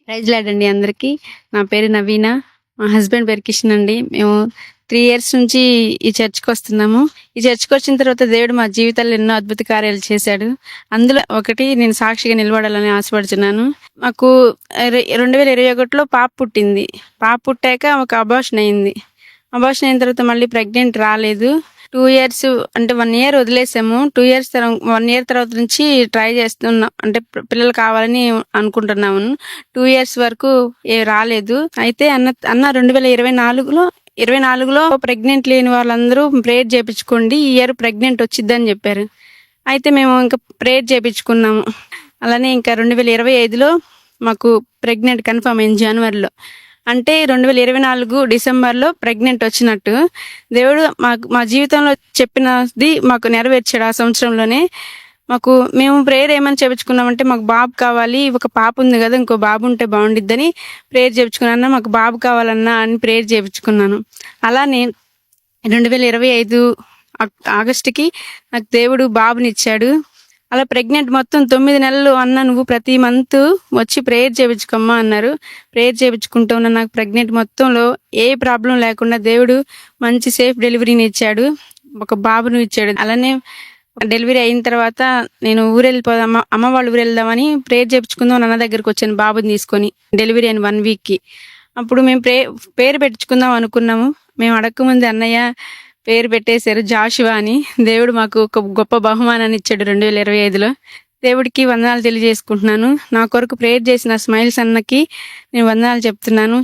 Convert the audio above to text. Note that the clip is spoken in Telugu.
ప్రైజ్ లార్డ్ అండి అందరికీ. నా పేరు నవీన. మా హస్బెండ్ పేరు కిషన్ అండి. మేము 3 ఇయర్స్ నుంచి ఈ చర్చ్‌కొస్తున్నాము. ఈ చర్చ్‌కొచ్చిన తర్వాత దేవుడు మా జీవితాల్లో ఎన్నో అద్భుత కార్యాలు చేశాడు. అందులో ఒకటి నేను సాక్షిగా నిలబడాలని ఆశపడుతున్నాను. మాకు 2021లో పాప పుట్టింది. పాప పుట్టాక ఒక అబార్షన్ అయింది. అబార్షన్ అయిన తర్వాత మళ్ళీ ప్రెగ్నెంట్ రాలేదు. 2 ఇయర్స్ అంటే 1 ఇయర్ వదిలేసాము. 1 ఇయర్ తర్వాత నుంచి ట్రై చేస్తున్నాం. అంటే పిల్లలు కావాలని అనుకుంటున్నాము. 2 ఇయర్స్ వరకు రాలేదు. అయితే అన్న 2024లో ప్రెగ్నెంట్ లేని వాళ్ళందరూ ప్రేయర్ చేయించుకోండి, ఈ ఇయర్ ప్రెగ్నెంట్ వచ్చిద్దని చెప్పారు. అయితే మేము ఇంకా ప్రేయర్ చేయించుకున్నాము. అలానే ఇంకా 2025లో మాకు ప్రెగ్నెంట్ కన్ఫర్మ్ అయింది జనవరిలో. అంటే 2024 డిసెంబర్లో ప్రెగ్నెంట్ వచ్చినట్టు దేవుడు మా జీవితంలో చెప్పినది మాకు నెరవేర్చాడు. ఆ సంవత్సరంలోనే మేము ప్రేయర్ ఏమని చేయించుకున్నామంటే, మాకు బాబు కావాలి, ఒక పాప ఉంది కదా, ఇంకో బాబు ఉంటే బాగుండిద్దని ప్రేయర్ చేయించుకున్నాను. మాకు బాబు కావాలన్నా అని ప్రేయర్ చేయించుకున్నాను. అలానే 2025 ఆగస్టుకి నాకు దేవుడు బాబునిచ్చాడు. అలా ప్రెగ్నెంట్ మొత్తం 9 నెలలు అన్న నువ్వు ప్రతి మంత్ వచ్చి ప్రేయర్ చేయించుకోమ్మా అన్నారు. ప్రేయర్ చేయించుకుంటూ ఉన్న నాకు ప్రెగ్నెంట్ మొత్తంలో ఏ ప్రాబ్లం లేకుండా దేవుడు మంచి సేఫ్ డెలివరీని ఇచ్చాడు. ఒక బాబును ఇచ్చాడు. అలానే డెలివరీ అయిన తర్వాత నేను ఊరెళ్ళిపోదాం, అమ్మ వాళ్ళు ఊరెళ్దామని ప్రేయర్ చేయించుకుందాం అన్న దగ్గరికి వచ్చాను బాబుని తీసుకొని. డెలివరీ అయిన 1 వీక్కి. అప్పుడు మేము పేరు పెట్టించుకుందాం అనుకున్నాము. మేము అడగకముందే అన్నయ్య పేరు పెట్టేశారు, జాషువా అని. దేవుడు మాకు ఒక గొప్ప బహుమానాన్ని ఇచ్చాడు 2025లో. దేవుడికి వందనాలు తెలియజేసుకుంటున్నాను. నా కొరకు ప్రేయర్ చేసిన స్మైల్స్ అన్నకి నేను వందనాలు చెప్తున్నాను.